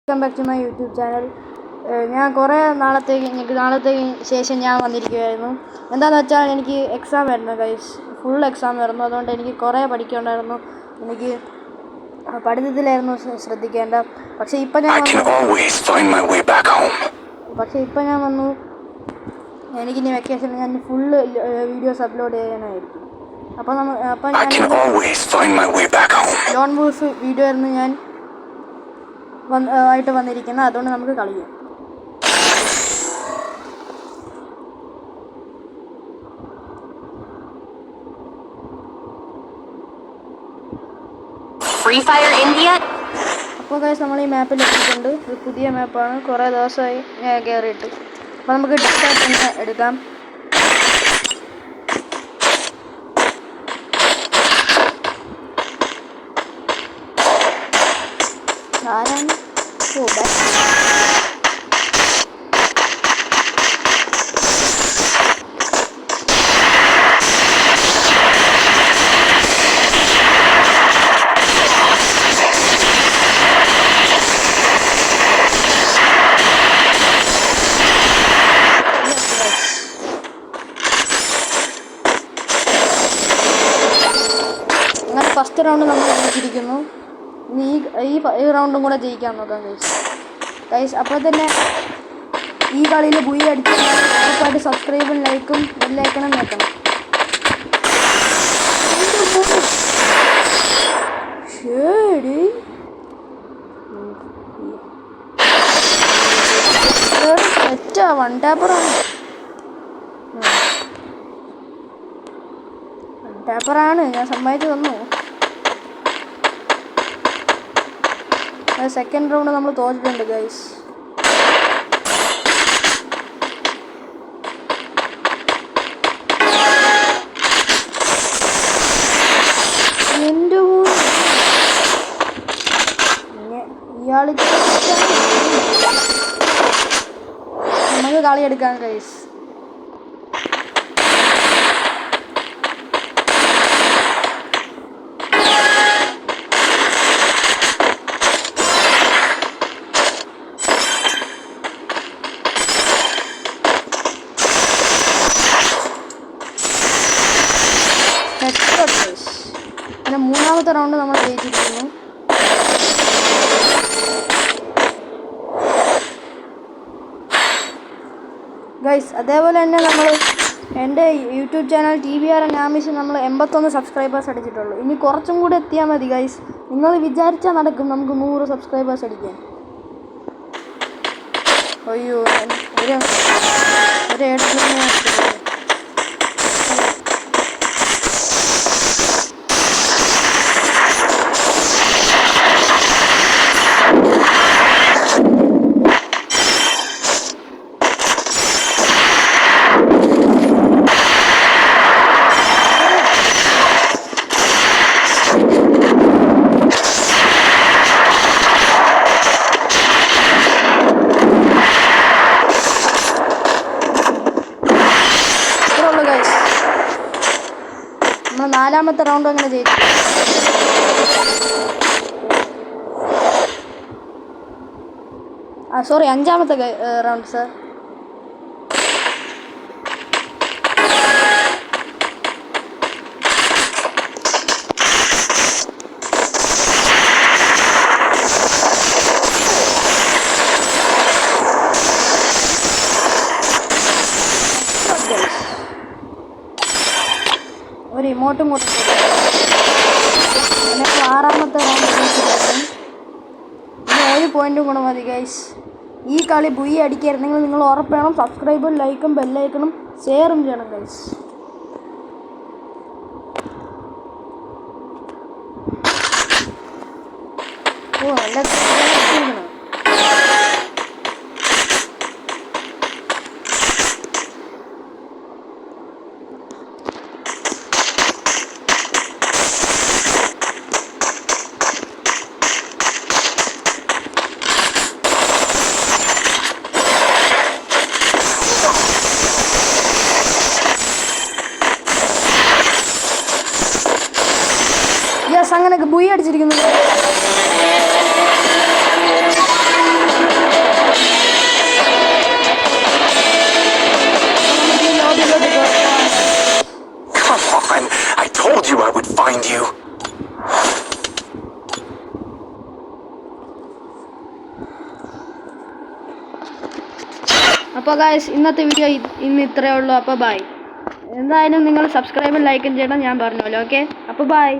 Welcome back to my YouTube channel. ഞാൻ കുറേ നാളത്തേക്ക് ശേഷം ഞാൻ വന്നിരിക്കുകയായിരുന്നു. എന്താണെന്ന് വെച്ചാൽ എനിക്ക് എക്സാം ആയിരുന്നു ഗൈസ്, ഫുൾ എക്സാം ആയിരുന്നു. അതുകൊണ്ട് എനിക്ക് കുറേ പഠിക്കേണ്ടായിരുന്നു. എനിക്ക് പഠിത്തത്തിലായിരുന്നു ശ്രദ്ധിക്കേണ്ട. പക്ഷേ ഇപ്പം ഞാൻ വന്നു എനിക്കിനി വെക്കേഷനിൽ ഞാൻ ഫുള്ള് വീഡിയോസ് അപ്ലോഡ് ചെയ്യാനായിരിക്കും. അപ്പം ലോൺ വൂൾഫ് വീഡിയോ ആയിരുന്നു ഞാൻ ആയിട്ട് വന്നിരിക്കുന്നത്. അതുകൊണ്ട് നമുക്ക് കളിക്കാം. അപ്പോൾ ഗൈസ് നമ്മൾ ഈ മാപ്പിൽ എത്തിയിട്ടുണ്ട്. ഒരു പുതിയ മാപ്പാണ്, കുറേ ദിവസമായി ഞാൻ കയറിയിട്ട്. അപ്പോൾ നമുക്ക് ഡിസ്റ്റാർട്ട് എടുക്കാം. ആരാണ്? അങ്ങനെ ഫസ്റ്റ് റൗണ്ട് നമ്മൾ ജയിച്ചിരിക്കുന്നു. ഇനി ഈ റൗണ്ടും കൂടെ ജയിക്കാൻ നോക്കാം ഗൈസ്. അപ്പോൾ തന്നെ ഈ കളിയിൽ ബുയി അടിച്ച് ഉറപ്പായിട്ട് സബ്സ്ക്രൈബും ലൈക്കും ബെല്ലൈക്കണം നോക്കണം. ശരി, തെറ്റാ, വൺ ടാപ്പറാണ് ഞാൻ സമ്മതിച്ചു തന്നു. സെക്കൻഡ് റൗണ്ട് നമ്മൾ തോറ്റിട്ടുണ്ട് ഗൈസ്. എൻ്റെ ഇയാൾ നമുക്ക് കളിയെടുക്കാം ഗൈസ്. അങ്ങനെ മൂന്നാമത്തെ റൗണ്ട് നമ്മൾ ജയിച്ചിരിക്കുന്നു. ഗൈസ് അതേപോലെ തന്നെ നമ്മൾ എൻ്റെ യൂട്യൂബ് ചാനൽ TVR നാമിഷ് നമ്മൾ 81 സബ്സ്ക്രൈബേഴ്സ് അടിച്ചിട്ടുള്ളൂ. ഇനി കുറച്ചും കൂടി എത്തിയാൽ മതി ഗൈസ്. നിങ്ങൾ വിചാരിച്ചാൽ നടക്കും നമുക്ക് 100 സബ്സ്ക്രൈബേഴ്സ് അടിക്കാൻ. അയ്യോ, ഒരു നാലാമത്തെ റൗണ്ട് അങ്ങനെ ജയിച്ചു. സോറി, അഞ്ചാമത്തെ റൗണ്ട് സർ. ഒരു ഇമോട്ടും കൂടെ എനിക്ക് ആറാമത്തെ റൗണ്ട് ജയിച്ചിട്ടുണ്ടായിരുന്നു. ഇനി 1 പോയിൻറ്റും കൂടെ മതി ഗൈസ്. ഈ കളി ബുയി അടിക്കായിരുന്നെങ്കിൽ നിങ്ങൾ ഉറപ്പ് സബ്സ്ക്രൈബും ലൈക്കും ബെല്ലൈക്കണും ഷെയറും ചെയ്യണം ഗൈസ്. ഓ നല്ല അങ്ങനെയൊക്കെ ബുയി അടിച്ചിരിക്കുന്നു. അപ്പോൾ ഗൈസ് ഇന്നത്തെ വീഡിയോ ഇന്ന് ഇത്രയേ ഉള്ളൂ. അപ്പോൾ ബൈ. എന്തായാലും നിങ്ങൾ സബ്സ്ക്രൈബും ലൈക്കും ചെയ്യണം, ഞാൻ പറഞ്ഞല്ലോ. ഓക്കെ, അപ്പോൾ ബൈ.